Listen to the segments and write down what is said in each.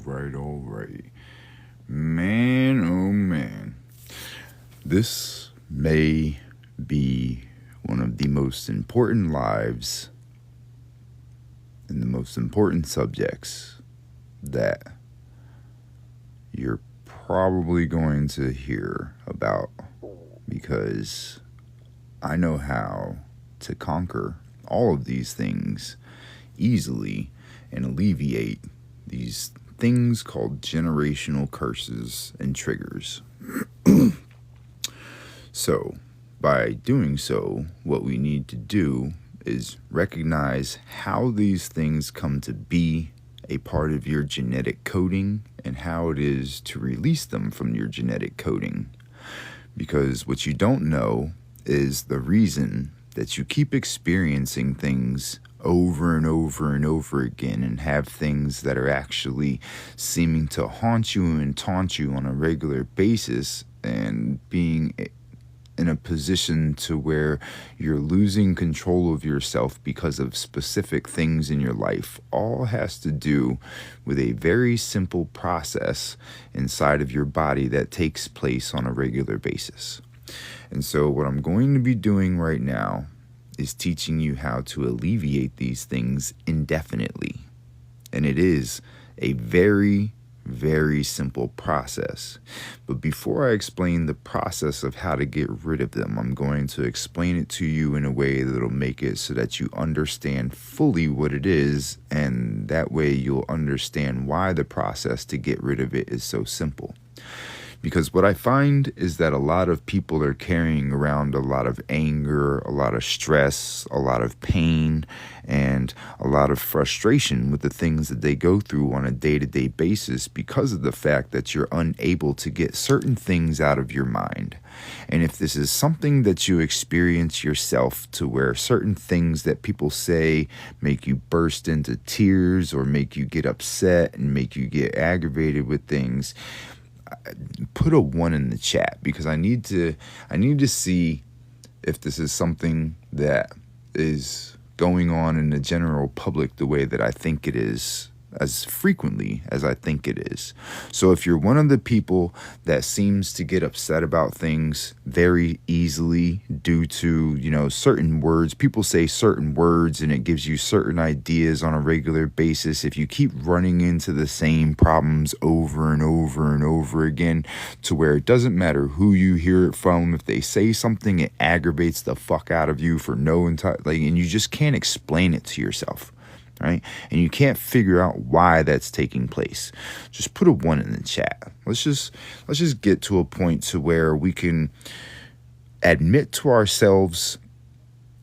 all right. Man, oh man. This may be one of the most important lives and the most important subjects that you're probably going to hear about because I know how to conquer all of these things easily and alleviate these things called generational curses and triggers. So, by doing so, what we need to do is recognize how these things come to be a part of your genetic coding and how it is to release them from your genetic coding. Because what you don't know is the reason that you keep experiencing things over and over and over again and have things that are actually seeming to haunt you and taunt you on a regular basis and being in a position to where you're losing control of yourself because of specific things in your life all has to do with a very simple process inside of your body that takes place on a regular basis. And so what I'm going to be doing right now is teaching you how to alleviate these things indefinitely. And it is a very, very simple process. But before I explain the process of how to get rid of them, I'm going to explain it to you in a way that'll make it so that you understand fully what it is, and that way you'll understand why the process to get rid of it is so simple. Because what I find is that a lot of people are carrying around a lot of anger, a lot of stress, a lot of pain, and a lot of frustration with the things that they go through on a day-to-day basis because of the fact that you're unable to get certain things out of your mind. And if this is something that you experience yourself, to where certain things that people say make you burst into tears or make you get upset and make you get aggravated with things, put a 1 in the chat, because I need to see if this is something that is going on in the general public the way that I think it is, as frequently as I think it is. So if you're one of the people that seems to get upset about things very easily due to, certain words, people say certain words and it gives you certain ideas on a regular basis. If you keep running into the same problems over and over and over again, to where it doesn't matter who you hear it from, if they say something, it aggravates the fuck out of you for and you just can't explain it to yourself. Right? And you can't figure out why that's taking place, just put a 1 in the chat. Let's just get to a point to where we can admit to ourselves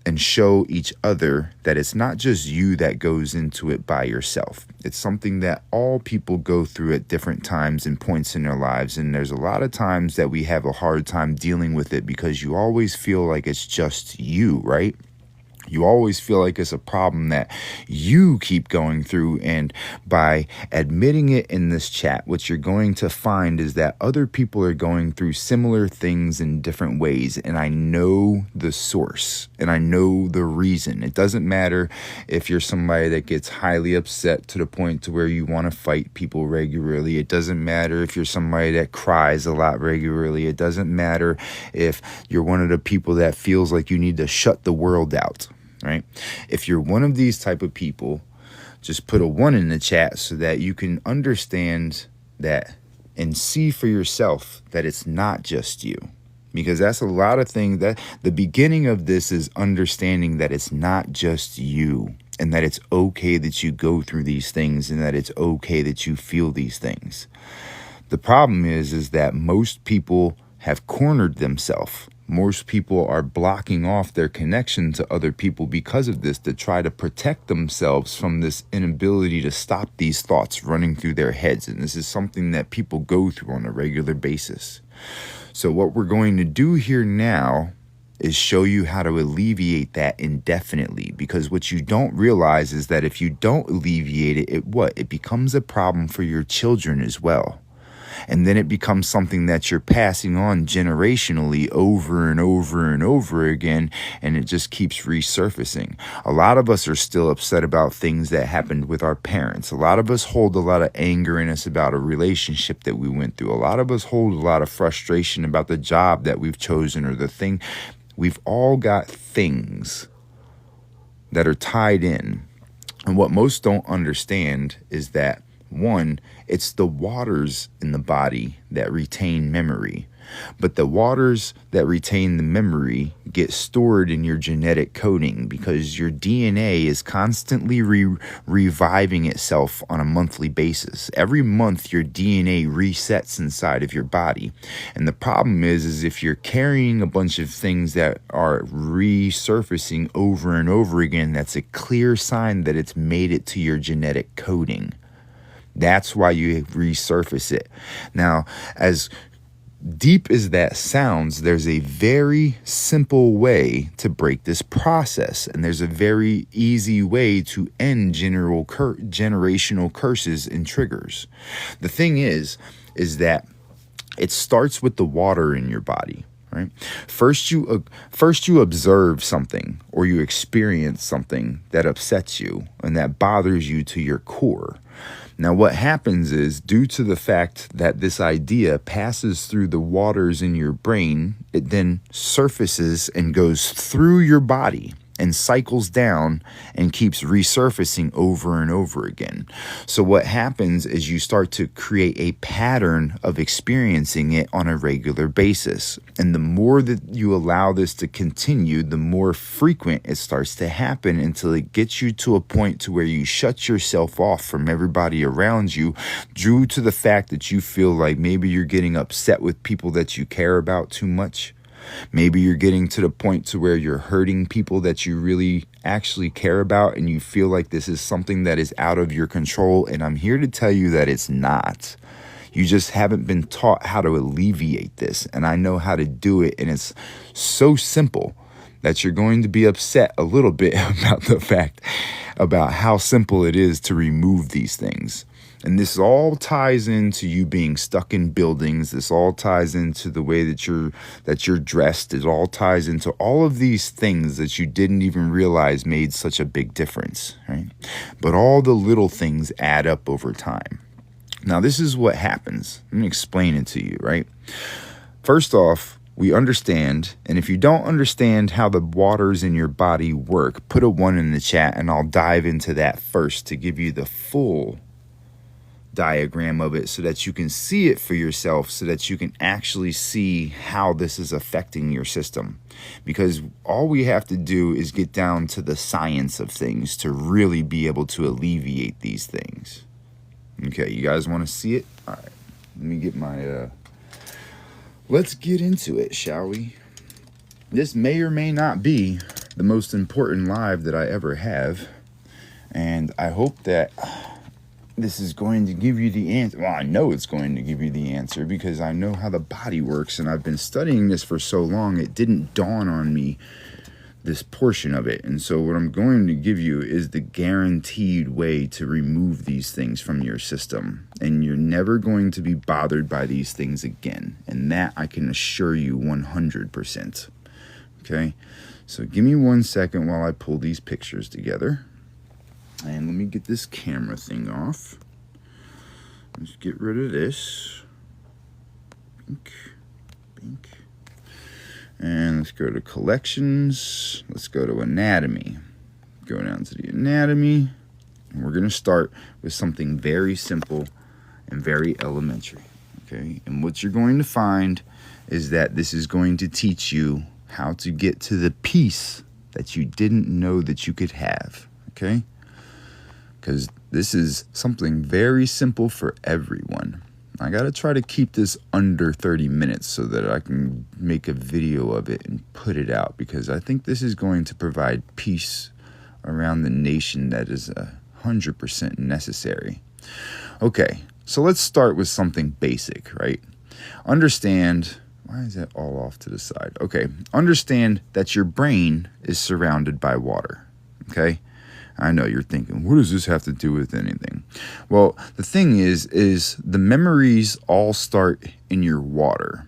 and show each other that it's not just you that goes into it by yourself. It's something that all people go through at different times and points in their lives. And there's a lot of times that we have a hard time dealing with it because you always feel like it's just you, right? You always feel like it's a problem that you keep going through, and by admitting it in this chat, what you're going to find is that other people are going through similar things in different ways, and I know the source, and I know the reason. It doesn't matter if you're somebody that gets highly upset to the point to where you want to fight people regularly. It doesn't matter if you're somebody that cries a lot regularly. It doesn't matter if you're one of the people that feels like you need to shut the world out. Right? If you're one of these type of people, just put a 1 in the chat so that you can understand that and see for yourself that it's not just you. Because that's a lot of things that the beginning of this is understanding that it's not just you, and that it's okay that you go through these things, and that it's okay that you feel these things. The problem is that most people have cornered themselves. Most people are blocking off their connection to other people because of this, to try to protect themselves from this inability to stop these thoughts running through their heads. And this is something that people go through on a regular basis. So what we're going to do here now is show you how to alleviate that indefinitely, because what you don't realize is that if you don't alleviate it, it becomes a problem for your children as well. And then it becomes something that you're passing on generationally over and over and over again, and it just keeps resurfacing. A lot of us are still upset about things that happened with our parents. A lot of us hold a lot of anger in us about a relationship that we went through. A lot of us hold a lot of frustration about the job that we've chosen or the thing. We've all got things that are tied in. And what most don't understand is that, one, it's the waters in the body that retain memory. But the waters that retain the memory get stored in your genetic coding because your DNA is constantly reviving itself on a monthly basis. Every month, your DNA resets inside of your body. And the problem is if you're carrying a bunch of things that are resurfacing over and over again, that's a clear sign that it's made it to your genetic coding. That's why you resurface it. Now, as deep as that sounds, there's a very simple way to break this process, and there's a very easy way to end generational curses and triggers. The thing is that it starts with the water in your body, right? First you observe something or you experience something that upsets you and that bothers you to your core. Now, what happens is, due to the fact that this idea passes through the waters in your brain, it then surfaces and goes through your body and cycles down and keeps resurfacing over and over again. So what happens is you start to create a pattern of experiencing it on a regular basis. And the more that you allow this to continue, the more frequent it starts to happen until it gets you to a point to where you shut yourself off from everybody around you due to the fact that you feel like maybe you're getting upset with people that you care about too much. Maybe you're getting to the point to where you're hurting people that you really actually care about, and you feel like this is something that is out of your control. And I'm here to tell you that it's not. You just haven't been taught how to alleviate this, and I know how to do it. And it's so simple that you're going to be upset a little bit about how simple it is to remove these things. And this all ties into you being stuck in buildings. This all ties into the way that you're dressed. It all ties into all of these things that you didn't even realize made such a big difference, right? But all the little things add up over time. Now, this is what happens. Let me explain it to you, right? First off, we understand, and if you don't understand how the waters in your body work, put a 1 in the chat and I'll dive into that first to give you the full diagram of it so that you can see it for yourself, so that you can actually see how this is affecting your system. Because all we have to do is get down to the science of things to really be able to alleviate these things. Okay, you guys want to see it? All right, let me get my let's get into it, shall we? This may or may not be the most important live that I ever have, and I hope that this is going to give you the answer. Well, I know it's going to give you the answer because I know how the body works, and I've been studying this for so long, it didn't dawn on me, this portion of it. And so what I'm going to give you is the guaranteed way to remove these things from your system. And you're never going to be bothered by these things again. And that I can assure you 100%. Okay? So give me 1 second while I pull these pictures together. And let me get this camera thing off. Let's get rid of this. Bink, bink. And let's go to collections. Let's go to anatomy. Go down to the anatomy. And we're going to start with something very simple and very elementary. Okay? And what you're going to find is that this is going to teach you how to get to the peace that you didn't know that you could have. Okay? Because this is something very simple for everyone. I got to try to keep this under 30 minutes so that I can make a video of it and put it out, because I think this is going to provide peace around the nation that is 100% necessary. Okay, so let's start with something basic, right? Understand, why is that all off to the side? Okay, understand that your brain is surrounded by water, okay? I know you're thinking, what does this have to do with anything? Well, the thing is the memories all start in your water.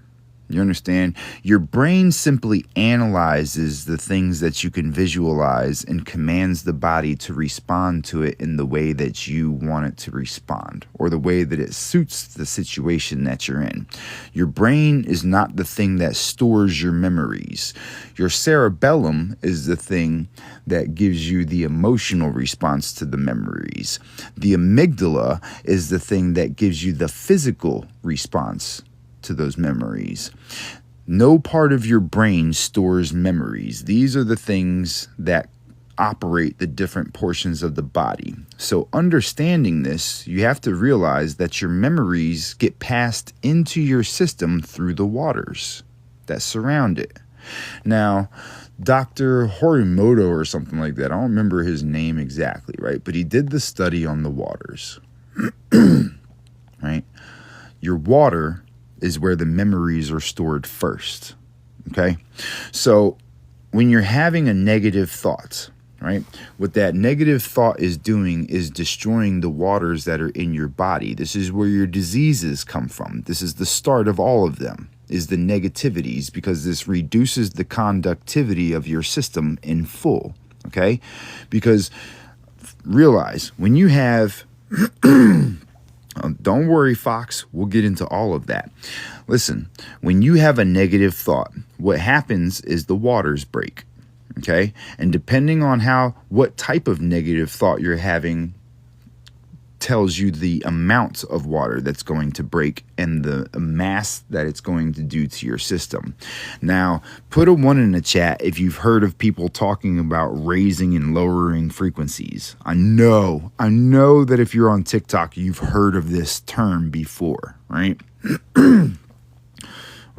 You understand? Your brain simply analyzes the things that you can visualize and commands the body to respond to it in the way that you want it to respond, or the way that it suits the situation that you're in. Your brain is not the thing that stores your memories. Your cerebellum is the thing that gives you the emotional response to the memories. The amygdala is the thing that gives you the physical response to those memories. No part of your brain stores memories. These are the things that operate the different portions of the body. So understanding this, you have to realize that your memories get passed into your system through the waters that surround it. Now, Dr. Horimoto or something like that, I don't remember his name exactly, right? But he did the study on the waters, right? Your water is where the memories are stored first, okay? So when you're having a negative thought, right, what that negative thought is doing is destroying the waters that are in your body. This is where your diseases come from. This is the start of all of them, is the negativities, because this reduces the conductivity of your system in full, okay? Because realize, when you have... Don't worry, Fox. We'll get into all of that. Listen, when you have a negative thought, what happens is the waters break, okay? And depending on what type of negative thought you're having tells you the amount of water that's going to break and the mass that it's going to do to your system. Now, put a 1 in the chat if you've heard of people talking about raising and lowering frequencies. I know that if you're on TikTok, you've heard of this term before, right?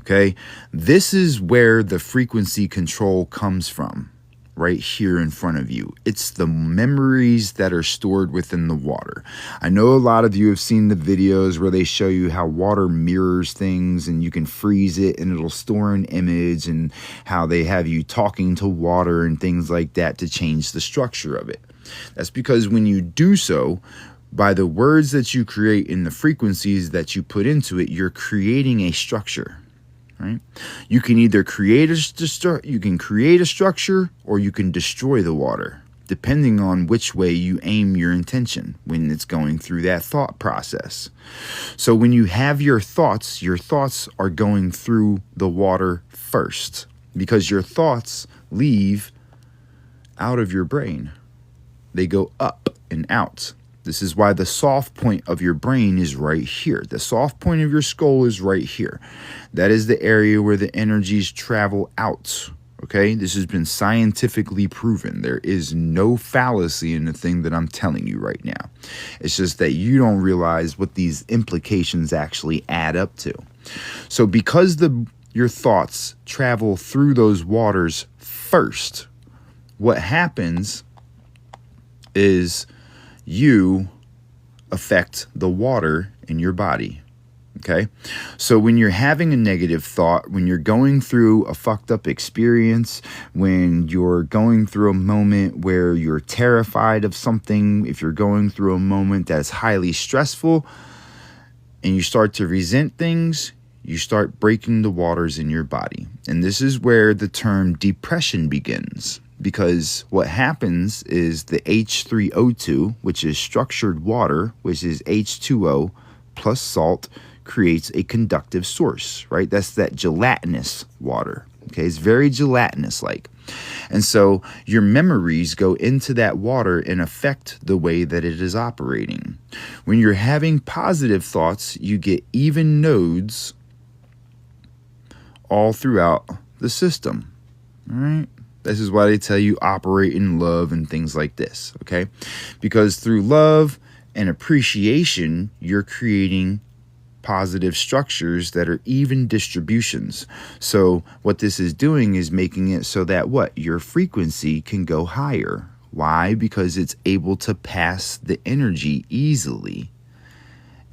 Okay, this is where the frequency control comes from. Right here in front of you. It's the memories that are stored within the water. I know a lot of you have seen the videos where they show you how water mirrors things and you can freeze it and it'll store an image, and how they have you talking to water and things like that to change the structure of it. That's because when you do so, by the words that you create and the frequencies that you put into it, you're creating a structure. Right? You can either create a structure or you can destroy the water, depending on which way you aim your intention when it's going through that thought process. So when you have your thoughts are going through the water first, because your thoughts leave out of your brain. They go up and out. This is why the soft point of your brain is right here. The soft point of your skull is right here. That is the area where the energies travel out. Okay? This has been scientifically proven. There is no fallacy in the thing that I'm telling you right now. It's just that you don't realize what these implications actually add up to. So because your thoughts travel through those waters first, what happens is you affect the water in your body. Okay? So when you're having a negative thought, when you're going through a fucked up experience, when you're going through a moment where you're terrified of something, if you're going through a moment that's highly stressful and you start to resent things, you start breaking the waters in your body. And this is where the term depression begins. Because what happens is the H3O2, which is structured water, which is H2O plus salt, creates a conductive source, right? That's that gelatinous water. Okay, it's very gelatinous-like. And so your memories go into that water and affect the way that it is operating. When you're having positive thoughts, you get even nodes all throughout the system, all right? This is why they tell you operate in love and things like this, okay? Because through love and appreciation, you're creating positive structures that are even distributions. So what this is doing is making it so that your frequency can go higher. Why? Because it's able to pass the energy easily.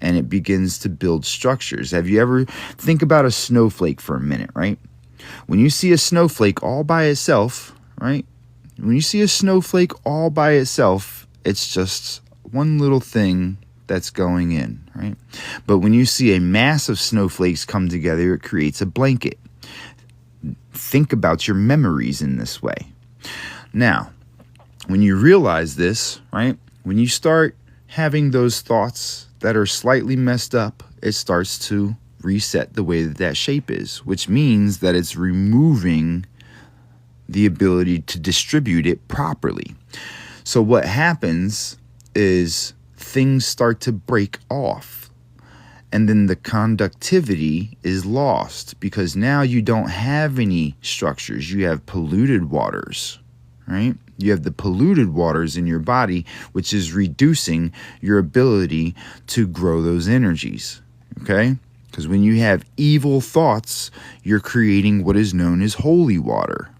And it begins to build structures. Have you ever think about a snowflake for a minute, right? When you see a snowflake all by itself, right? When you see a snowflake all by itself, it's just one little thing that's going in, right? But when you see a mass of snowflakes come together, it creates a blanket. Think about your memories in this way. Now, when you realize this, right, when you start having those thoughts that are slightly messed up, it starts to reset the way that that shape is, which means that it's removing the ability to distribute it properly. So what happens is things start to break off, and then the conductivity is lost because now you don't have any structures. You have polluted waters, right? You have the polluted waters in your body, which is reducing your ability to grow those energies, okay? Because when you have evil thoughts, you're creating what is known as holy water.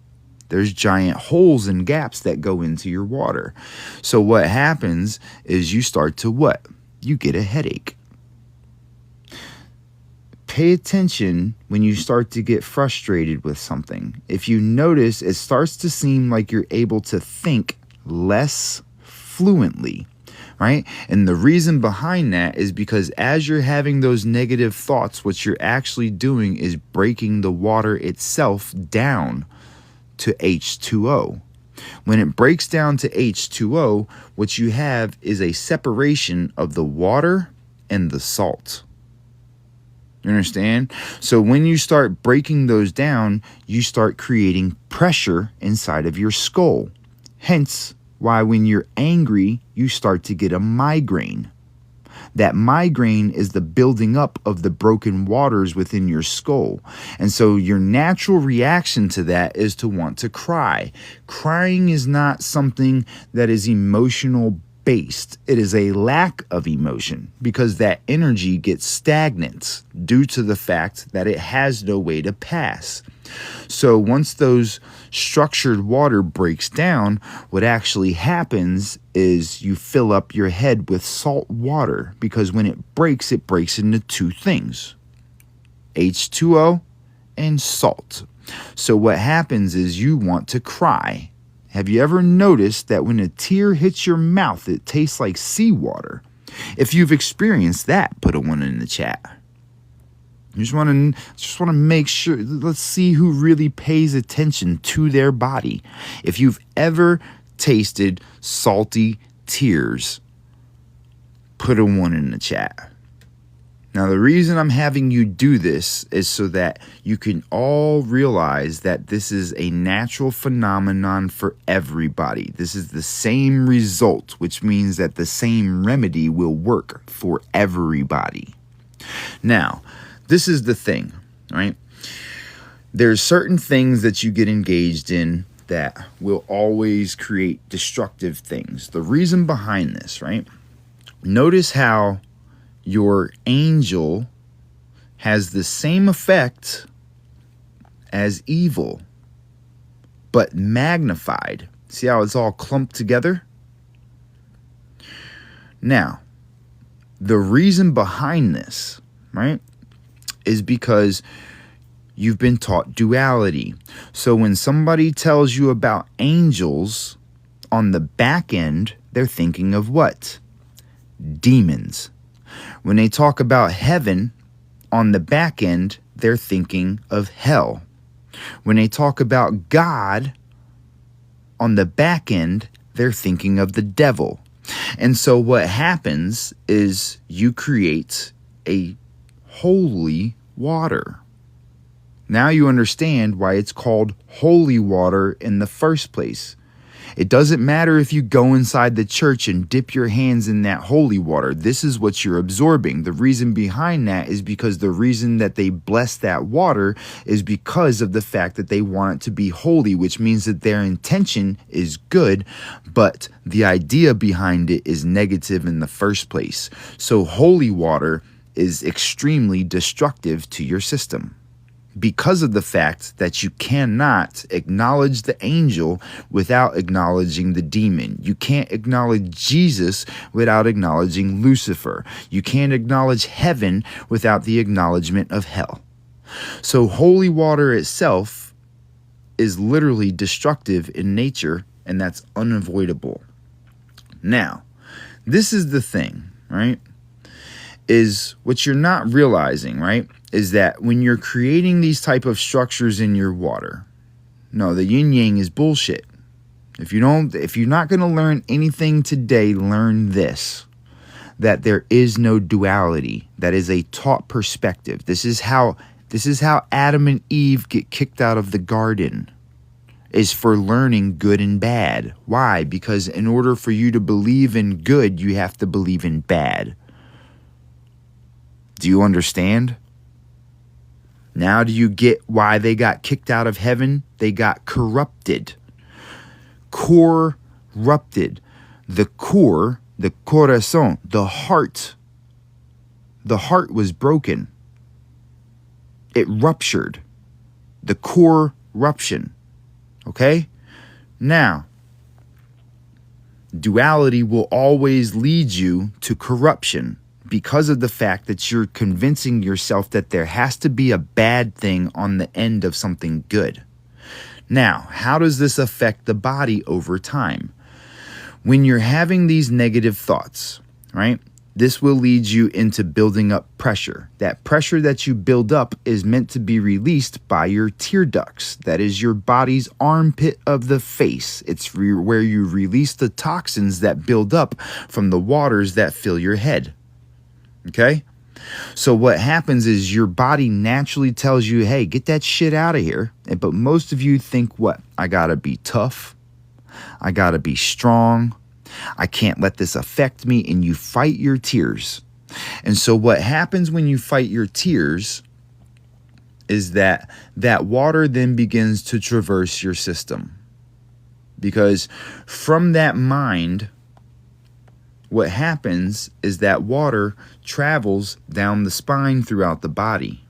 There's giant holes and gaps that go into your water. So what happens is you start to what? You get a headache. Pay attention when you start to get frustrated with something. If you notice, it starts to seem like you're able to think less fluently, right? And the reason behind that is because as you're having those negative thoughts, what you're actually doing is breaking the water itself down to H2O. When it breaks down to H2O, what you have is a separation of the water and the salt. You understand? So when you start breaking those down, you start creating pressure inside of your skull. Hence why when you're angry, you start to get a migraine. That migraine is the building up of the broken waters within your skull. And so your natural reaction to that is to want to cry. Crying is not something that is emotional based. It is a lack of emotion because that energy gets stagnant due to the fact that it has no way to pass. So once those structured water breaks down, what actually happens is you fill up your head with salt water because when it breaks into two things, H2O and salt. So what happens is you want to cry. Have you ever noticed that when a tear hits your mouth, it tastes like seawater? If you've experienced that, put a 1 in the chat. You just want to make sure. Let's see who really pays attention to their body. If you've ever tasted salty tears, put a 1 in the chat. Now, the reason I'm having you do this is so that you can all realize that this is a natural phenomenon for everybody. This is the same result, which means that the same remedy will work for everybody. Now, this is the thing, right? There's certain things that you get engaged in that will always create destructive things. The reason behind this, right? Notice how your angel has the same effect as evil, but magnified. See how it's all clumped together? Now, the reason behind this, right, is because you've been taught duality. So when somebody tells you about angels, on the back end, they're thinking of what? Demons. When they talk about heaven, on the back end, they're thinking of hell. When they talk about God, on the back end, they're thinking of the devil. And so what happens is you create a holy water. Now you understand why it's called holy water in the first place. It doesn't matter if you go inside the church and dip your hands in that holy water. This is what you're absorbing. The reason behind that is because the reason that they bless that water is because of the fact that they want it to be holy, which means that their intention is good, but the idea behind it is negative in the first place. So holy water is extremely destructive to your system, because of the fact that you cannot acknowledge the angel without acknowledging the demon. You can't acknowledge Jesus without acknowledging Lucifer. You can't acknowledge heaven without the acknowledgement of hell. So holy water itself is literally destructive in nature and that's unavoidable. Now, this is the thing, right? Is what you're not realizing, right? Is that when you're creating these type of structures in your water, no, the yin yang is bullshit. If you're not going to learn anything today, learn this. That there is no duality. That is a taught perspective. This is how Adam and Eve get kicked out of the garden, is for learning good and bad. Why? Because in order for you to believe in good, you have to believe in bad. Do you understand? Now do you get why they got kicked out of heaven? They got corrupted. Corrupted. The core, the corazón, the heart. The heart was broken. It ruptured. The core ruption. Okay? Now, duality will always lead you to corruption because of the fact that you're convincing yourself that there has to be a bad thing on the end of something good. Now, how does this affect the body over time? When you're having these negative thoughts, right? This will lead you into building up pressure. That pressure that you build up is meant to be released by your tear ducts. That is your body's armpit of the face. It's where you release the toxins that build up from the waters that fill your head. Okay? So what happens is your body naturally tells you, hey, get that shit out of here. But most of you think what? I gotta be tough. I gotta be strong. I can't let this affect me. And you fight your tears. And so what happens when you fight your tears is that water then begins to traverse your system. Because from that mind, what happens is that water travels down the spine throughout the body.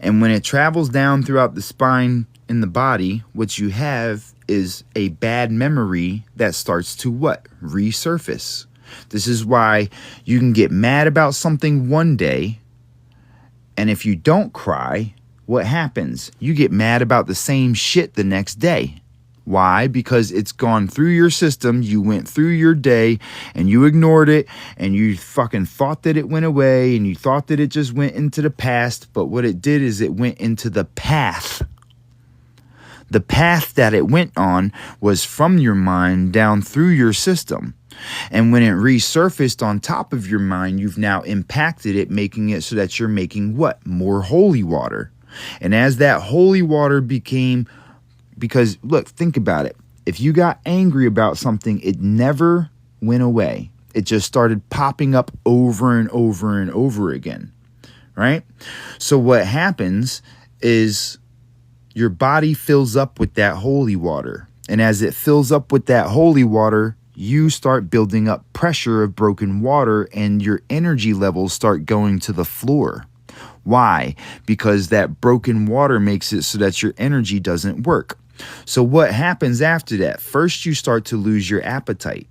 And when it travels down throughout the spine in the body, what you have is a bad memory that starts to what? Resurface. This is why you can get mad about something one day, and if you don't cry, what happens? You get mad about the same shit the next day. Why? Because it's gone through your system. You went through your day and you ignored it and you fucking thought that it went away and you thought that it just went into the past. But what it did is it went into the path. The path that it went on was from your mind down through your system. And when it resurfaced on top of your mind, you've now impacted it, making it so that you're making what? More holy water. And as that holy water became... Because, look, think about it. If you got angry about something, it never went away. It just started popping up over and over and over again, right? So what happens is your body fills up with that holy water. And as it fills up with that holy water, you start building up pressure of broken water and your energy levels start going to the floor. Why? Because that broken water makes it so that your energy doesn't work. So what happens after that? First, you start to lose your appetite.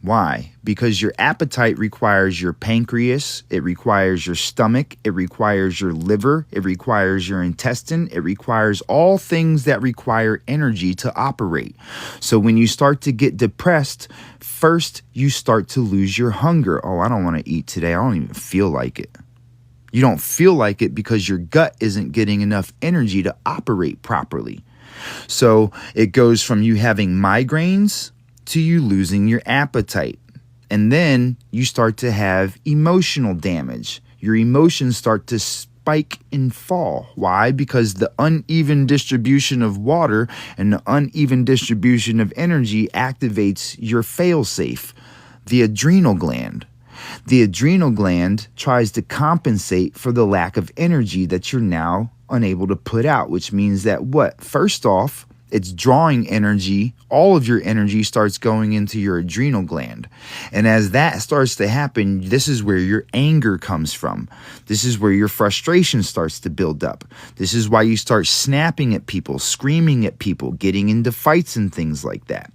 Why? Because your appetite requires your pancreas, it requires your stomach, it requires your liver, it requires your intestine, it requires all things that require energy to operate. So when you start to get depressed, first you start to lose your hunger. Oh, I don't want to eat today. I don't even feel like it. You don't feel like it because your gut isn't getting enough energy to operate properly. So it goes from you having migraines to you losing your appetite. And then you start to have emotional damage. Your emotions start to spike and fall. Why? Because the uneven distribution of water and the uneven distribution of energy activates your failsafe, the adrenal gland. The adrenal gland tries to compensate for the lack of energy that you're now unable to put out, which means that what? First off, it's drawing energy. All of your energy starts going into your adrenal gland. And as that starts to happen, this is where your anger comes from. This is where your frustration starts to build up. This is why you start snapping at people, screaming at people, getting into fights and things like that.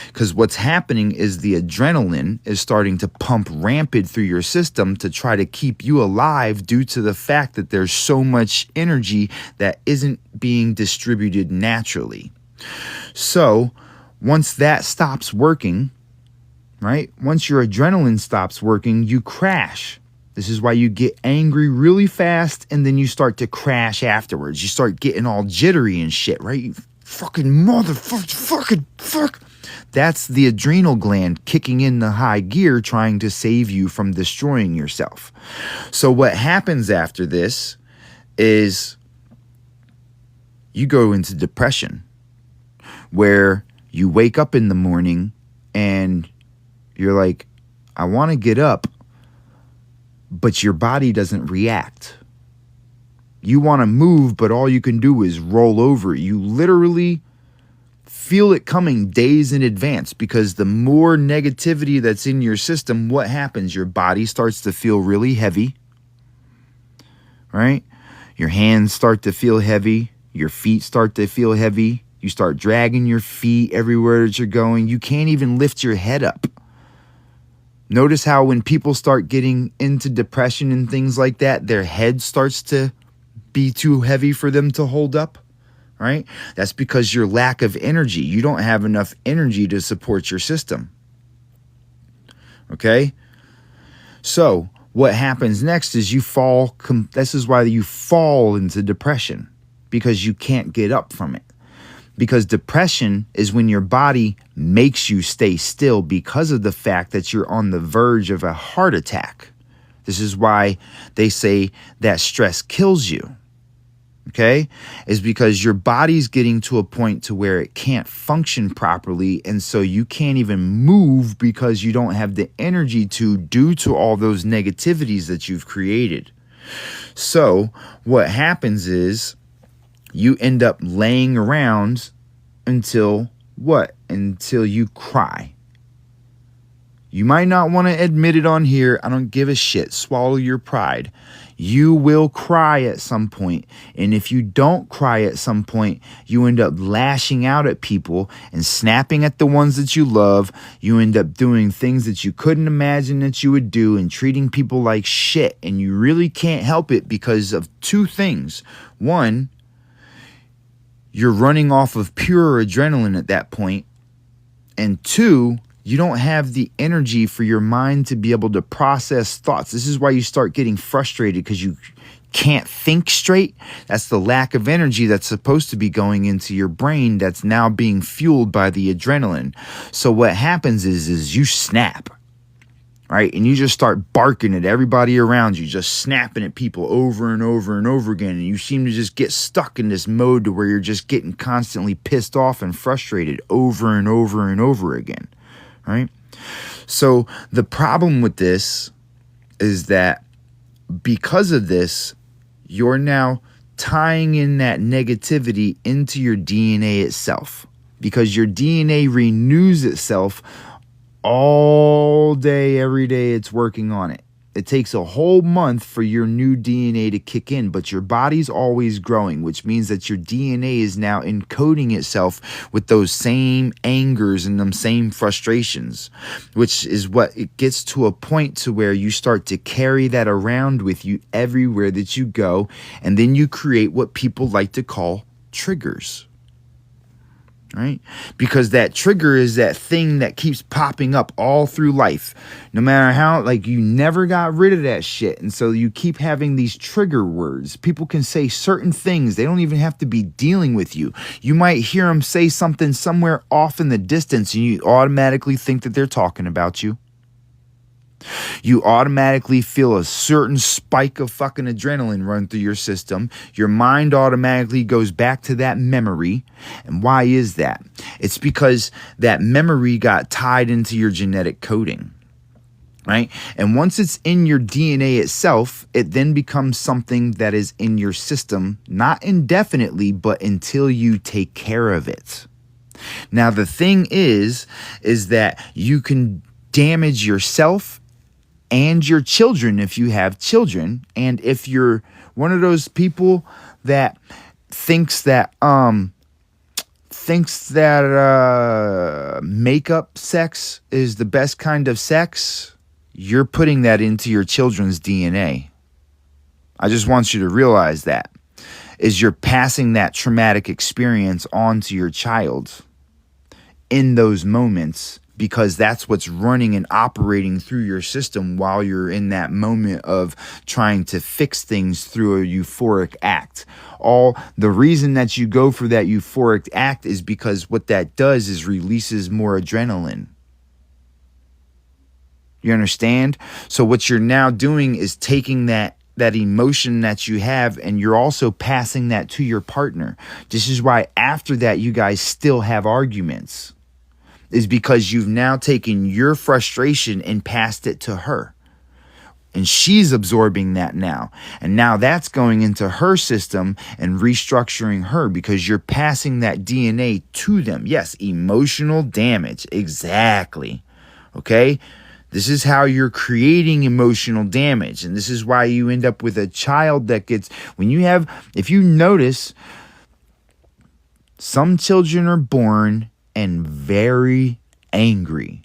Because what's happening is the adrenaline is starting to pump rampant through your system to try to keep you alive due to the fact that there's so much energy that isn't being distributed naturally. So once that stops working, right? Once your adrenaline stops working, you crash. This is why you get angry really fast and then you start to crash afterwards. You start getting all jittery and shit, right? You fucking motherfucker, fuck. That's the adrenal gland kicking in the high gear trying to save you from destroying yourself. So what happens after this is you go into depression, where you wake up in the morning and you're like, I want to get up, but your body doesn't react. You want to move, but all you can do is roll over. You literally feel it coming days in advance, because the more negativity that's in your system, what happens? Your body starts to feel really heavy, right? Your hands start to feel heavy. Your feet start to feel heavy. You start dragging your feet everywhere that you're going. You can't even lift your head up. Notice how when people start getting into depression and things like that, their head starts to be too heavy for them to hold up, right? That's because your lack of energy. You don't have enough energy to support your system. Okay? So what happens next is you fall. This is why you fall into depression, because you can't get up from it. Because depression is when your body makes you stay still because of the fact that you're on the verge of a heart attack. This is why they say that stress kills you. Okay? Is because your body's getting to a point to where it can't function properly, and so you can't even move because you don't have the energy to, due to all those negativities that you've created. So what happens is you end up laying around until what? Until you cry. You might not want to admit it on here. I don't give a shit. Swallow your pride. You will cry at some point. And if you don't cry at some point, you end up lashing out at people and snapping at the ones that you love. You end up doing things that you couldn't imagine that you would do and treating people like shit. And you really can't help it because of two things. One, you're running off of pure adrenaline at that point. And two, you don't have the energy for your mind to be able to process thoughts. This is why you start getting frustrated, because you can't think straight. That's the lack of energy that's supposed to be going into your brain that's now being fueled by the adrenaline. So what happens is you snap, right? And you just start barking at everybody around you, just snapping at people over and over and over again. And you seem to just get stuck in this mode to where you're just getting constantly pissed off and frustrated over and over and over again, right? So the problem with this is that because of this, you're now tying in that negativity into your DNA itself, because your DNA renews itself all day, every day. It's working on it. It takes a whole month for your new DNA to kick in, but your body's always growing, which means that your DNA is now encoding itself with those same angers and them same frustrations, which is what it gets to a point to where you start to carry that around with you everywhere that you go, and then you create what people like to call triggers. Right? Because that trigger is that thing that keeps popping up all through life. No matter how, like, you never got rid of that shit. And so you keep having these trigger words. People can say certain things. They don't even have to be dealing with you. You might hear them say something somewhere off in the distance and you automatically think that they're talking about you. You automatically feel a certain spike of fucking adrenaline run through your system. Your mind automatically goes back to that memory. And why is that? It's because that memory got tied into your genetic coding, right? And once it's in your DNA itself, it then becomes something that is in your system, not indefinitely, but until you take care of it. Now, the thing is that you can damage yourself and your children if you have children. And if you're one of those people that thinks that makeup sex is the best kind of sex, you're putting that into your children's DNA. I just want you to realize that is you're passing that traumatic experience on to your child. in those moments, because that's what's running and operating through your system while you're in that moment of trying to fix things through a euphoric act. All the reason that you go for that euphoric act is because what that does is releases more adrenaline. You understand? So what you're now doing is taking that emotion that you have, and you're also passing that to your partner. This is why after that you guys still have arguments, is because you've now taken your frustration and passed it to her. And she's absorbing that now. And now that's going into her system and restructuring her, because you're passing that DNA to them. Yes, emotional damage. Exactly. Okay? This is how you're creating emotional damage. And this is why you end up with a child that gets, if you notice, some children are born and very angry.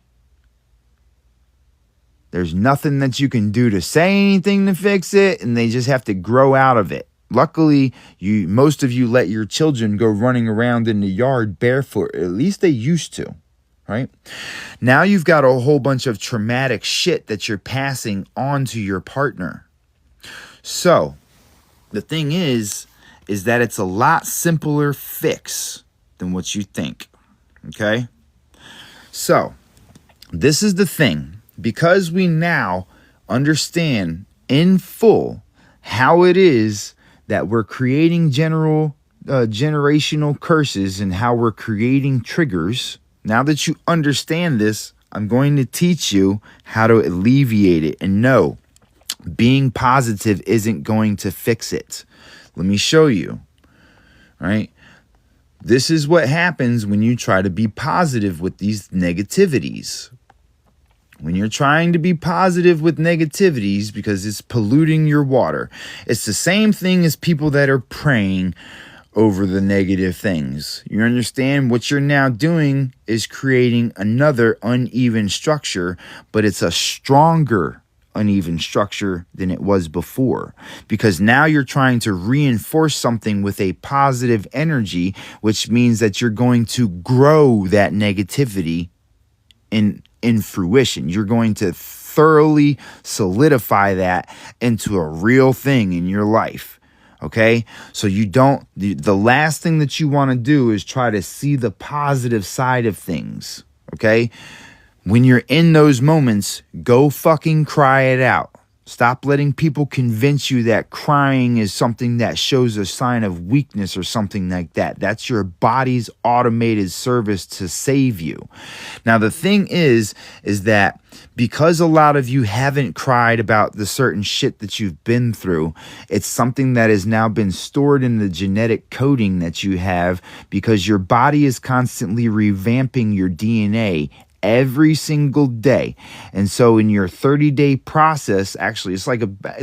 There's nothing that you can do to say anything to fix it, and they just have to grow out of it. Luckily, most of you let your children go running around in the yard barefoot. At least they used to. Right? Now you've got a whole bunch of traumatic shit that you're passing on to your partner. So the thing is that it's a lot simpler fix than what you think. Okay? So this is the thing. Because we now understand in full how it is that we're creating generational curses and how we're creating triggers. Now that you understand this, I'm going to teach you how to alleviate it. And no, being positive isn't going to fix it. Let me show you. All right? This is what happens when you try to be positive with these negativities. When you're trying to be positive with negativities because it's polluting your water. It's the same thing as people that are praying over the negative things. You understand? What you're now doing is creating another uneven structure, but it's a stronger uneven structure than it was before, because now you're trying to reinforce something with a positive energy, which means that you're going to grow that negativity in fruition. You're going to thoroughly solidify that into a real thing in your life. Okay, so the last thing that you want to do is try to see the positive side of things. Okay, when you're in those moments, go fucking cry it out. Stop letting people convince you that crying is something that shows a sign of weakness or something like that. That's your body's automated service to save you. Now, the thing is that because a lot of you haven't cried about the certain shit that you've been through, it's something that has now been stored in the genetic coding that you have, because your body is constantly revamping your DNA every single day. And so in your 30-day process, actually it's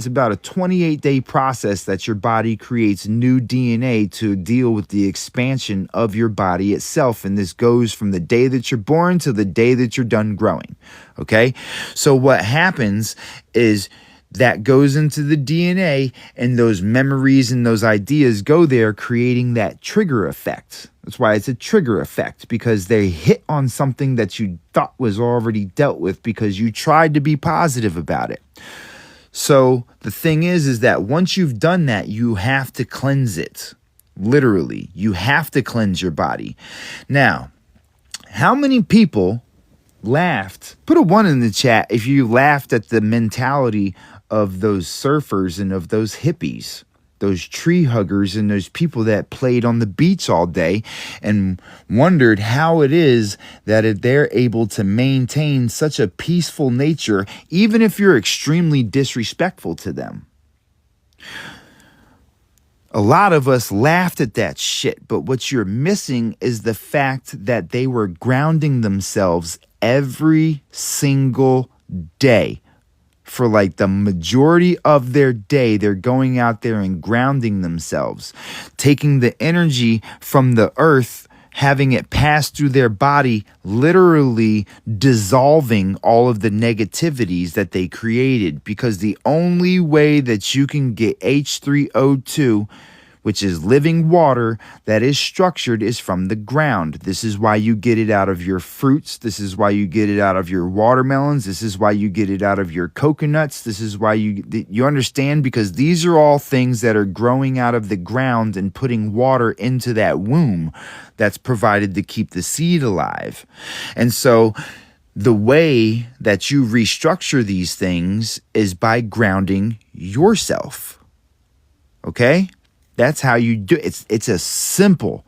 about a 28-day process that your body creates new DNA to deal with the expansion of your body itself. And this goes from the day that you're born to the day that you're done growing. Okay? So what happens is that goes into the DNA, and those memories and those ideas go there, creating that trigger effect. That's why it's a trigger effect, because they hit on something that you thought was already dealt with because you tried to be positive about it. So the thing is that once you've done that, you have to cleanse it. Literally, you have to cleanse your body. Now, how many people laughed? Put a 1 in the chat if you laughed at the mentality of those surfers and of those hippies, those tree huggers and those people that played on the beach all day and wondered how it is that they're able to maintain such a peaceful nature, even if you're extremely disrespectful to them. A lot of us laughed at that shit, but what you're missing is the fact that they were grounding themselves every single day. For like the majority of their day, they're going out there and grounding themselves, taking the energy from the earth, having it pass through their body, literally dissolving all of the negativities that they created. Because the only way that you can get H3O2 which is living water that is structured, is from the ground. This is why you get it out of your fruits. This is why you get it out of your watermelons. This is why you get it out of your coconuts. This is why you understand, because these are all things that are growing out of the ground and putting water into that womb that's provided to keep the seed alive. And so the way that you restructure these things is by grounding yourself. Okay? That's how you do it. It's a simple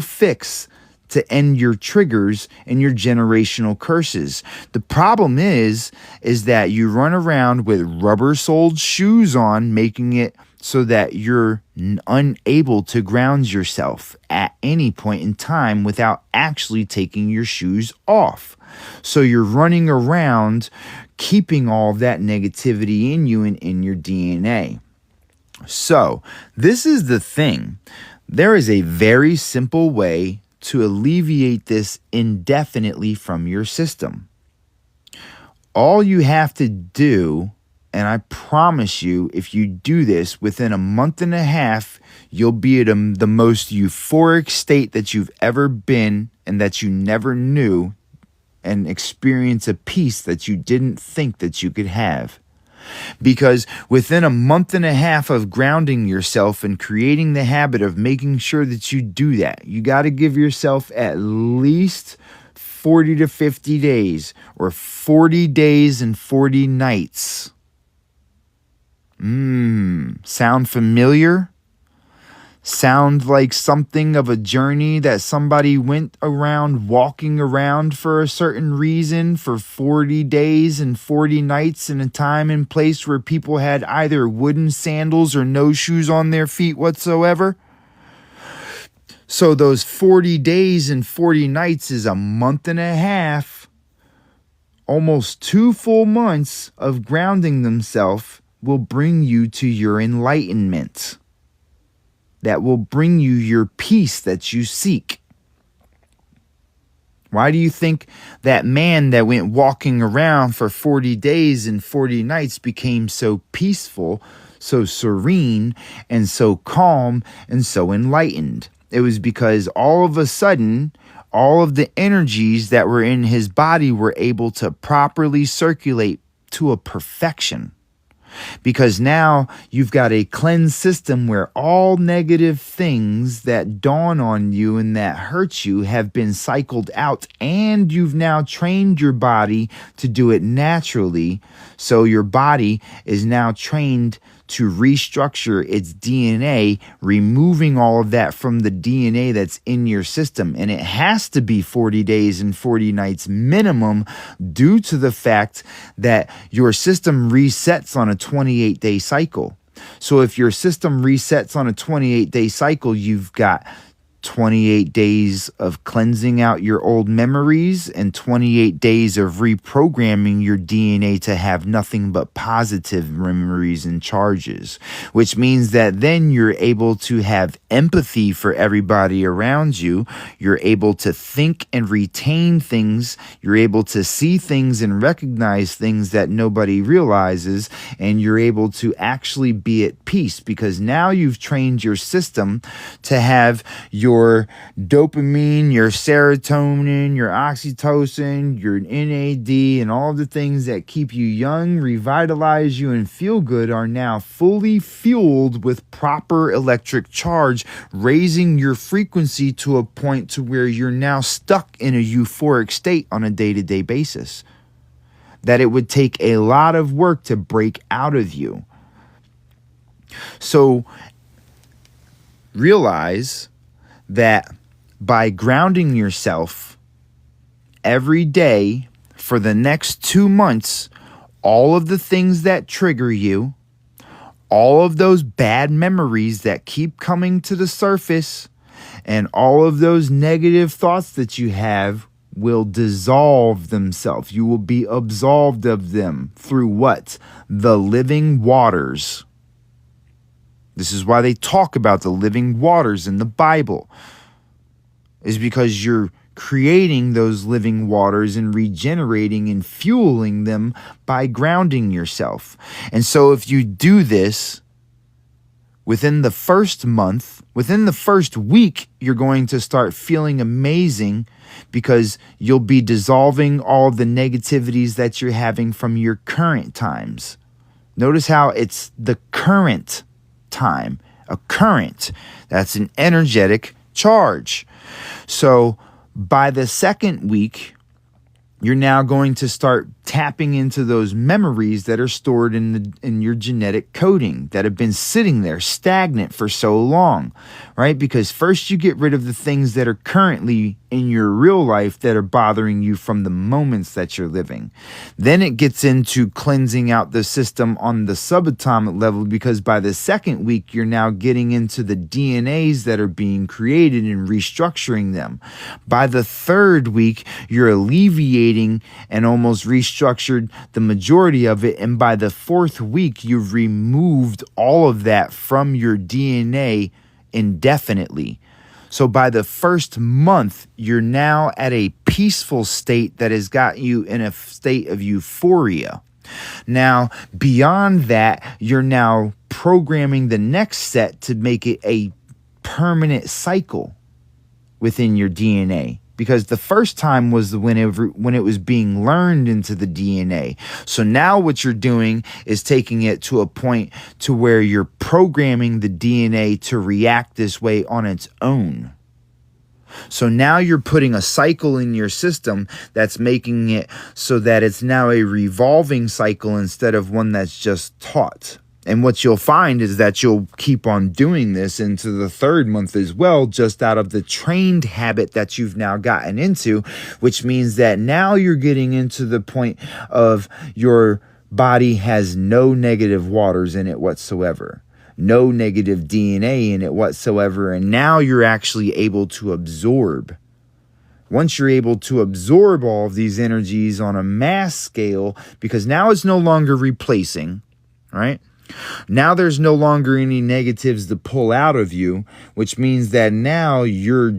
fix to end your triggers and your generational curses. The problem is that you run around with rubber-soled shoes on, making it so that you're unable to ground yourself at any point in time without actually taking your shoes off. So you're running around keeping all of that negativity in you and in your DNA. So this is the thing. There is a very simple way to alleviate this indefinitely from your system. All you have to do, and I promise you, if you do this within a month and a half, you'll be at the most euphoric state that you've ever been and that you never knew, and experience a peace that you didn't think that you could have. Because within a month and a half of grounding yourself and creating the habit of making sure that you do that, you got to give yourself at least 40 to 50 days, or 40 days and 40 nights. Sound familiar? Sound like something of a journey that somebody went around walking around for a certain reason for 40 days and 40 nights in a time and place where people had either wooden sandals or no shoes on their feet whatsoever? So those 40 days and 40 nights is a month and a half, almost 2 full months of grounding themselves will bring you to your enlightenment. That will bring you your peace that you seek. Why do you think that man that went walking around for 40 days and 40 nights became so peaceful, so serene, and so calm, and so enlightened? It was because all of a sudden, all of the energies that were in his body were able to properly circulate to a perfection. Because now you've got a cleansed system where all negative things that dawn on you and that hurt you have been cycled out, and you've now trained your body to do it naturally. So your body is now trained to restructure its DNA, removing all of that from the DNA that's in your system. And it has to be 40 days and 40 nights minimum, due to the fact that your system resets on a 28-day cycle. So if your system resets on a 28-day cycle, you've got 28 days of cleansing out your old memories and 28 days of reprogramming your DNA to have nothing but positive memories and charges, which means that then you're able to have empathy for everybody around you. You're able to think and retain things. You're able to see things and recognize things that nobody realizes, and you're able to actually be at peace, because now you've trained your system to have your dopamine, your serotonin, your oxytocin, your NAD, and all the things that keep you young, revitalize you, and feel good are now fully fueled with proper electric charge, raising your frequency to a point to where you're now stuck in a euphoric state on a day-to-day basis that it would take a lot of work to break out of you. So realize that by grounding yourself every day for the next 2 months, all of the things that trigger you, all of those bad memories that keep coming to the surface, and all of those negative thoughts that you have will dissolve themselves. You will be absolved of them through what? The living waters. This is why they talk about the living waters in the Bible, is because you're creating those living waters and regenerating and fueling them by grounding yourself. And so if you do this within the first month, within the first week, you're going to start feeling amazing because you'll be dissolving all the negativities that you're having from your current times. Notice how it's the current time. A current. That's an energetic charge. So by the second week, you're now going to start tapping into those memories that are stored in your genetic coding that have been sitting there stagnant for so long, right? Because first you get rid of the things that are currently in your real life that are bothering you from the moments that you're living. Then it gets into cleansing out the system on the subatomic level, because by the second week, you're now getting into the DNAs that are being created and restructuring them. By the third week, you're alleviating and almost restructured the majority of it. And by the fourth week, you've removed all of that from your DNA indefinitely. So by the first month, you're now at a peaceful state that has got you in a state of euphoria. Now, beyond that, you're now programming the next set to make it a permanent cycle within your DNA. Because the first time was when it was being learned into the DNA. So now what you're doing is taking it to a point to where you're programming the DNA to react this way on its own. So now you're putting a cycle in your system that's making it so that it's now a revolving cycle instead of one that's just taught. And what you'll find is that you'll keep on doing this into the third month as well, just out of the trained habit that you've now gotten into, which means that now you're getting into the point of your body has no negative waters in it whatsoever, no negative DNA in it whatsoever. And now you're actually able to absorb. Once you're able to absorb all of these energies on a mass scale, because now it's no longer replacing, right? Now there's no longer any negatives to pull out of you, which means that now you're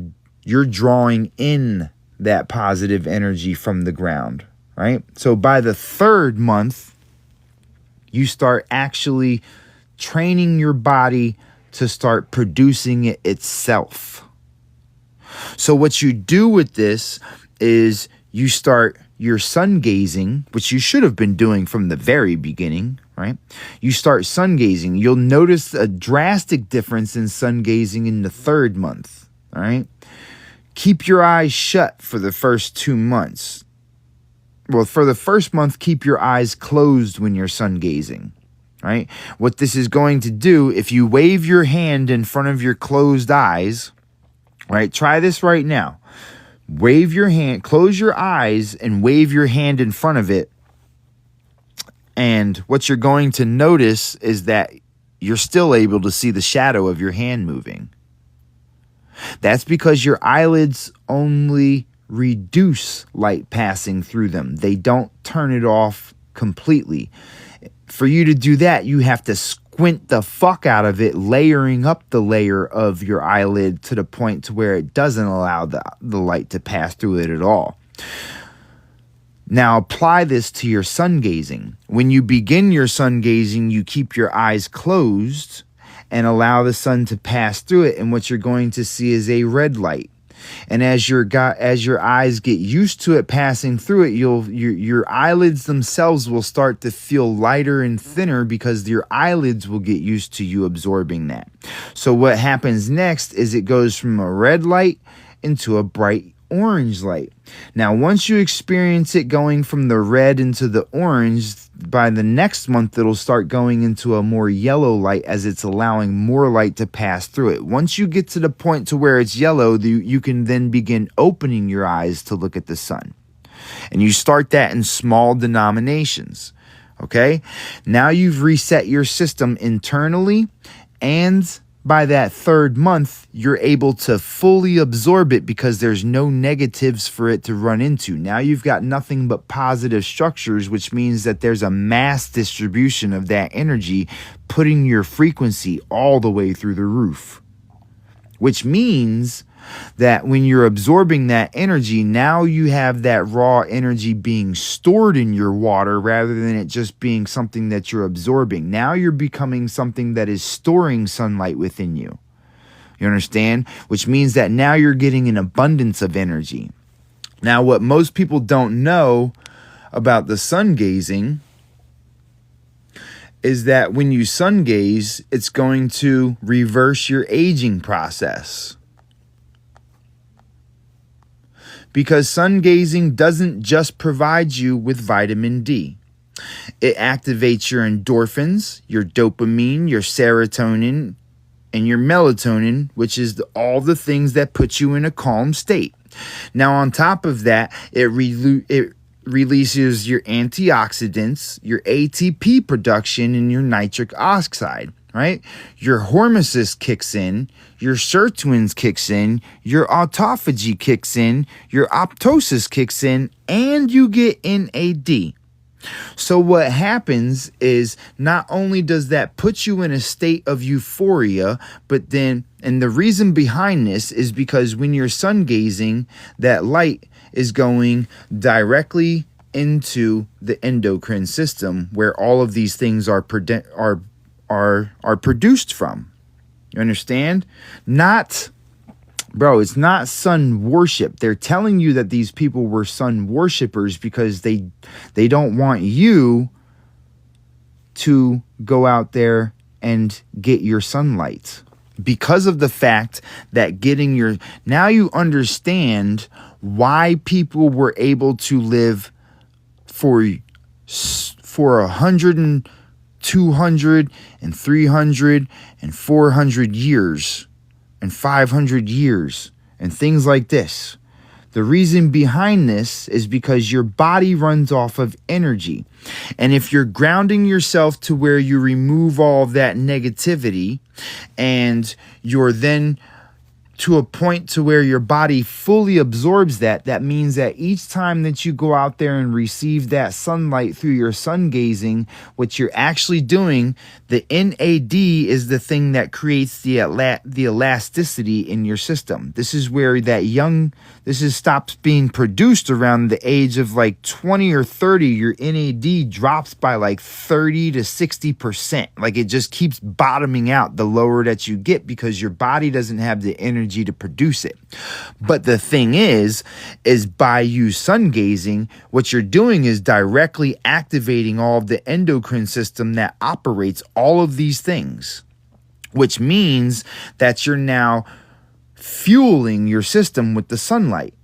drawing in that positive energy from the ground, right? So by the third month, you start actually training your body to start producing it itself. So what you do with this is you start your sun gazing, which you should have been doing from the very beginning, right? You start sun gazing. You'll notice a drastic difference in sun gazing in the third month, all right? Keep your eyes shut for the first 2 months. Well, for the first month, keep your eyes closed when you're sun gazing, right? What this is going to do, if you wave your hand in front of your closed eyes, right? Try this right now. Wave your hand, close your eyes and wave your hand in front of it. And what you're going to notice is that you're still able to see the shadow of your hand moving. That's because your eyelids only reduce light passing through them. They don't turn it off completely. For you to do that, you have to squint the fuck out of it, layering up the layer of your eyelid to the point to where it doesn't allow the light to pass through it at all. Now apply this to your sun gazing. When you begin your sun gazing, you keep your eyes closed and allow the sun to pass through it, and what you're going to see is a red light. And as your eyes get used to it passing through it, your eyelids themselves will start to feel lighter and thinner because your eyelids will get used to you absorbing that. So what happens next is it goes from a red light into a bright orange light. Now, once you experience it going from the red into the orange, by the next month, it'll start going into a more yellow light as it's allowing more light to pass through it. Once you get to the point to where it's yellow, you can then begin opening your eyes to look at the sun. And you start that in small denominations. Okay? Now you've reset your system internally, and by that third month, you're able to fully absorb it because there's no negatives for it to run into. Now you've got nothing but positive structures, which means that there's a mass distribution of that energy, putting your frequency all the way through the roof. Which means that when you're absorbing that energy, now you have that raw energy being stored in your water rather than it just being something that you're absorbing. Now you're becoming something that is storing sunlight within you. You understand? Which means that now you're getting an abundance of energy. Now, what most people don't know about the sun gazing is that when you sun gaze, it's going to reverse your aging process. Because sun gazing doesn't just provide you with vitamin D. It activates your endorphins, your dopamine, your serotonin, and your melatonin, which is all the things that put you in a calm state. Now, on top of that, it releases your antioxidants, your ATP production, and your nitric oxide, right? Your hormesis kicks in, your sirtuins kicks in, your autophagy kicks in, your apoptosis kicks in, and you get NAD. So what happens is not only does that put you in a state of euphoria, but then, and the reason behind this is because when you're sun gazing, that light is going directly into the endocrine system where all of these things are produced from. You understand? It's not sun worship. They're telling you that these people were sun worshipers because they don't want you to go out there and get your sunlight. Because of the fact that now you understand why people were able to live for 100 and 200 and 300 and 400 years and 500 years and things like this. The reason behind this is because your body runs off of energy. And if you're grounding yourself to where you remove all of that negativity and you're then to a point to where your body fully absorbs that means that each time that you go out there and receive that sunlight through your sun gazing, what you're actually doing, the NAD is the thing that creates the elasticity in your system. This is where stops being produced around the age of like 20 or 30. Your NAD drops by like 30 to 60%. Like it just keeps bottoming out the lower that you get because your body doesn't have the energy to produce it. But the thing is by you sun gazing, what you're doing is directly activating all of the endocrine system that operates all of these things, which means that you're now fueling your system with the sunlight.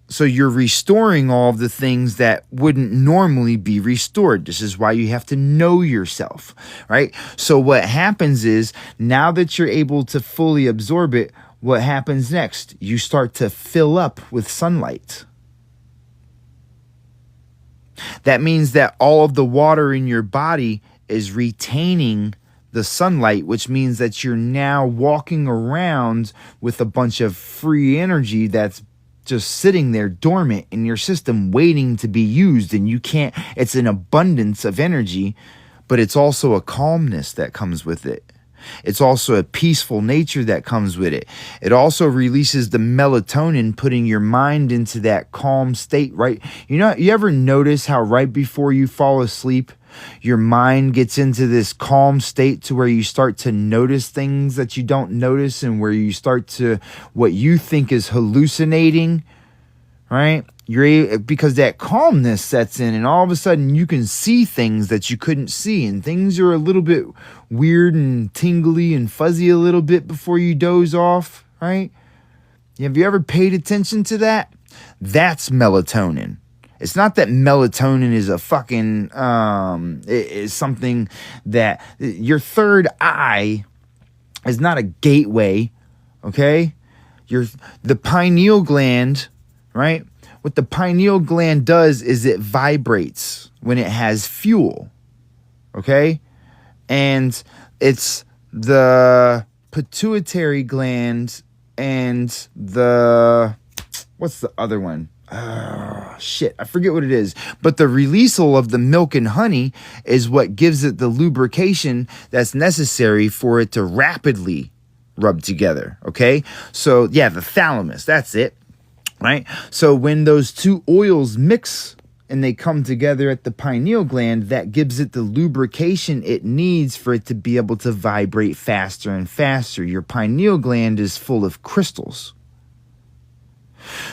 So you're restoring all of the things that wouldn't normally be restored. This is why you have to know yourself, right? So what happens is now that you're able to fully absorb it, what happens next? You start to fill up with sunlight. That means that all of the water in your body is retaining the sunlight, which means that you're now walking around with a bunch of free energy that's just sitting there dormant in your system waiting to be used. And it's an abundance of energy, but it's also a calmness that comes with it. It's also a peaceful nature that comes with it. It also releases the melatonin, putting your mind into that calm state, right? You ever notice how right before you fall asleep, your mind gets into this calm state to where you start to notice things that you don't notice and where you start to what you think is hallucinating, right? Because that calmness sets in and all of a sudden you can see things that you couldn't see and things are a little bit weird and tingly and fuzzy a little bit before you doze off, right? Have you ever paid attention to that? That's melatonin. It's not that melatonin is a fucking, it is something that your third eye is not a gateway, okay? The pineal gland, right? What the pineal gland does is it vibrates when it has fuel, okay? And it's the pituitary gland and what's the other one? Oh, shit, I forget what it is. But the releasal of the milk and honey is what gives it the lubrication that's necessary for it to rapidly, rub together. Okay. So yeah, the thalamus, that's it. Right. So when those two oils mix and they come together at the pineal gland, that gives it the lubrication it needs for it to be able to vibrate faster and faster. Your pineal gland is full of crystals.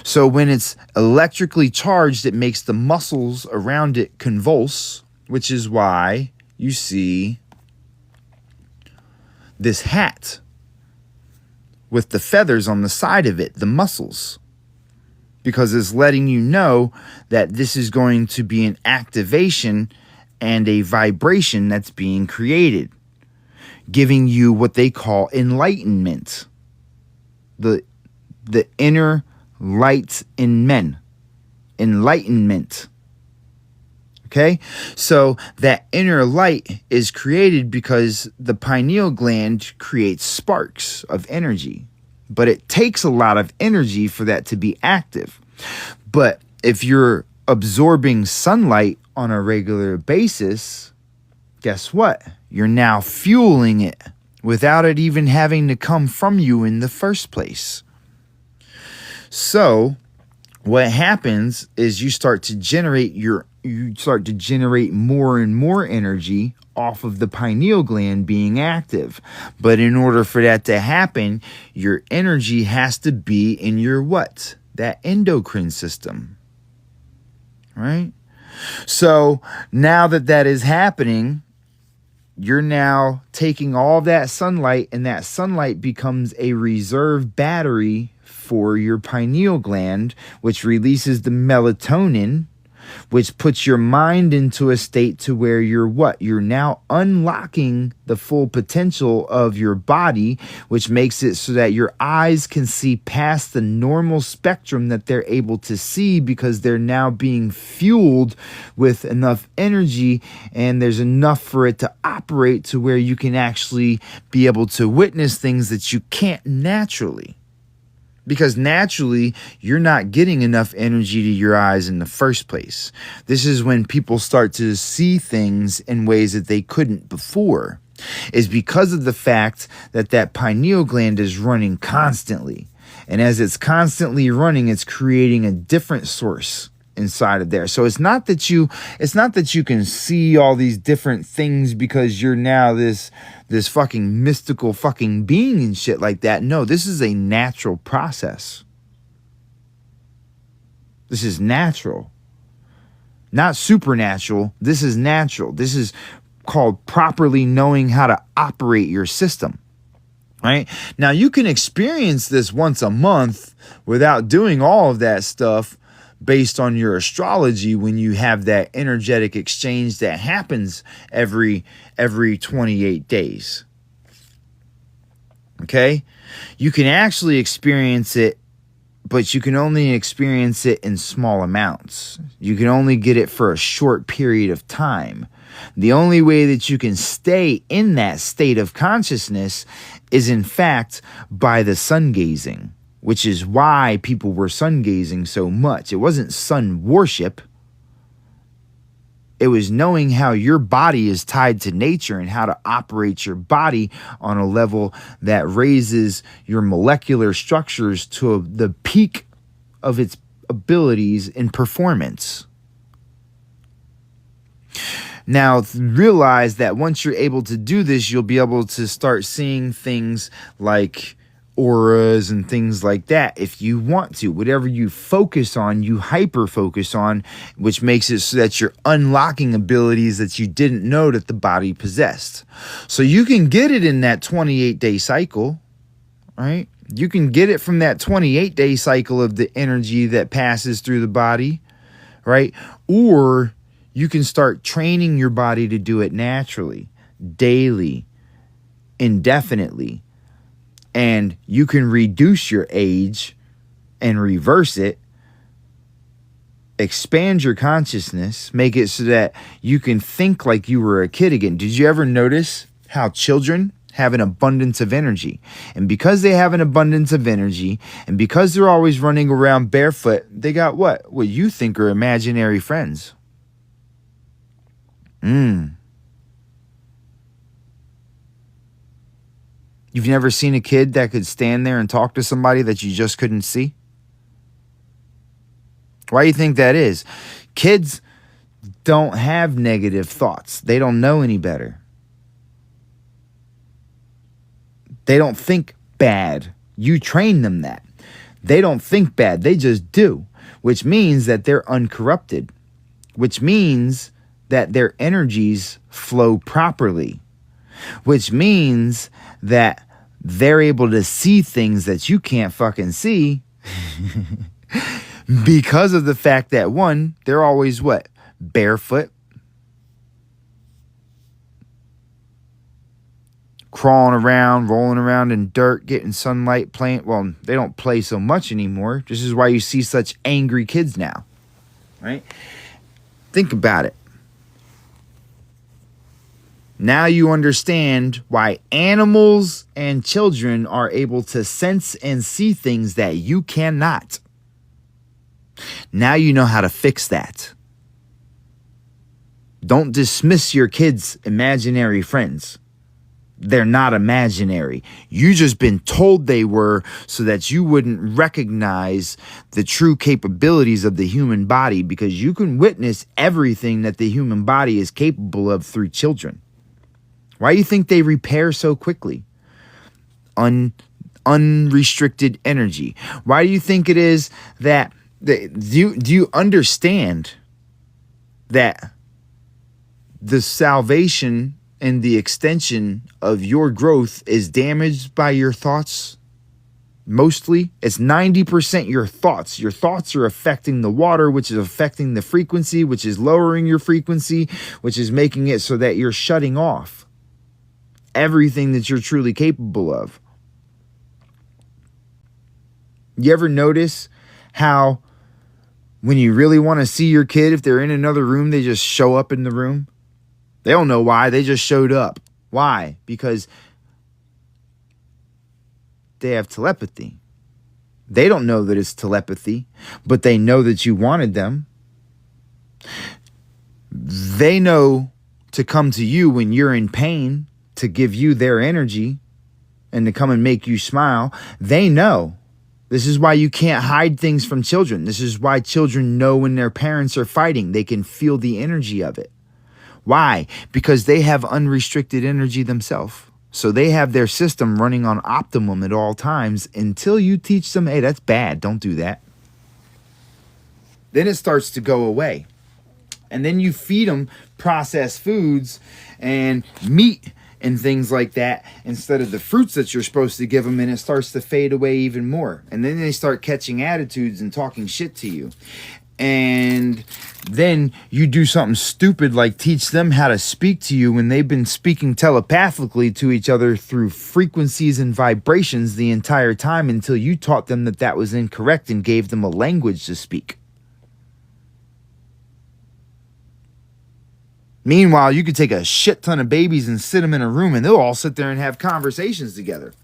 So when it's electrically charged, it makes the muscles around it convulse, which is why you see this hat with the feathers on the side of it, the muscles, because it's letting you know that this is going to be an activation and a vibration that's being created, giving you what they call enlightenment, the inner light in men, enlightenment. Okay, so that inner light is created because the pineal gland creates sparks of energy, but it takes a lot of energy for that to be active. But if you're absorbing sunlight on a regular basis, guess what? You're now fueling it without it even having to come from you in the first place. So what happens is you start to generate more and more energy off of the pineal gland being active. But in order for that to happen, your energy has to be in your what? That endocrine system. Right? So now that is happening, you're now taking all that sunlight, and that sunlight becomes a reserve battery for your pineal gland, which releases the melatonin, which puts your mind into a state to where you're what? You're now unlocking the full potential of your body, which makes it so that your eyes can see past the normal spectrum that they're able to see, because they're now being fueled with enough energy, and there's enough for it to operate to where you can actually be able to witness things that you can't naturally. Because naturally, you're not getting enough energy to your eyes in the first place. This is when people start to see things in ways that they couldn't before. Is because of the fact that that pineal gland is running constantly. And as it's constantly running, it's creating a different source inside of there. So it's not that you can see all these different things because you're now this fucking mystical fucking being and shit like that. No, this is a natural process. This is natural. Not supernatural. This is natural. This is called properly knowing how to operate your system. Right? Now you can experience this once a month without doing all of that stuff based on your astrology, when you have that energetic exchange that happens every 28 days. Okay? You can actually experience it, but you can only experience it in small amounts. You can only get it for a short period of time. The only way that you can stay in that state of consciousness is, in fact, by the sun gazing, which is why people were sun gazing so much. It wasn't sun worship. It was knowing how your body is tied to nature and how to operate your body on a level that raises your molecular structures to the peak of its abilities in performance. Now, realize that once you're able to do this, you'll be able to start seeing things like auras and things like that if you want to. Whatever you focus on, you hyper focus on, which makes it so that you're unlocking abilities that you didn't know that the body possessed. So you can get it in that 28-day cycle, right? You can get it from that 28-day cycle of the energy that passes through the body, right? Or you can start training your body to do it naturally, daily, indefinitely. And you can reduce your age and reverse it, expand your consciousness, make it so that you can think like you were a kid again. Did you ever notice how children have an abundance of energy? And because they have an abundance of energy, and because they're always running around barefoot, they got what you think are imaginary friends. You've never seen a kid that could stand there and talk to somebody that you just couldn't see? Why do you think that is? Kids don't have negative thoughts. They don't know any better. They don't think bad. You train them that. They don't think bad. They just do, which means that they're uncorrupted, which means that their energies flow properly, which means that they're able to see things that you can't fucking see because of the fact that, one, they're always what? Barefoot, crawling around, rolling around in dirt, getting sunlight, playing. Well, they don't play so much anymore. This is why you see such angry kids now, right? Think about it. Now you understand why animals and children are able to sense and see things that you cannot. Now you know how to fix that. Don't dismiss your kids' imaginary friends. They're not imaginary. You just been told they were so that you wouldn't recognize the true capabilities of the human body, because you can witness everything that the human body is capable of through children. Why do you think they repair so quickly? Unrestricted energy. Why do you think it is that do you understand that the salvation and the extension of your growth is damaged by your thoughts? Mostly, it's 90% your thoughts. Your thoughts are affecting the water, which is affecting the frequency, which is lowering your frequency, which is making it so that you're shutting off everything that you're truly capable of. You ever notice how when you really want to see your kid, if they're in another room, they just show up in the room? They don't know why. They just showed up. Why? Because they have telepathy. They don't know that it's telepathy, but they know that you wanted them. They know to come to you when you're in pain, to give you their energy and to come and make you smile. They know. This is why you can't hide things from children. This is why children know when their parents are fighting. They can feel the energy of it. Why? Because they have unrestricted energy themselves. So they have their system running on optimum at all times until you teach them, hey, that's bad. Don't do that. Then it starts to go away. And then you feed them processed foods and meat and things like that instead of the fruits that you're supposed to give them, and it starts to fade away even more. And then they start catching attitudes and talking shit to you. And then you do something stupid like teach them how to speak to you when they've been speaking telepathically to each other through frequencies and vibrations the entire time, until you taught them that that was incorrect and gave them a language to speak. Meanwhile, you could take a shit ton of babies and sit them in a room and they'll all sit there and have conversations together.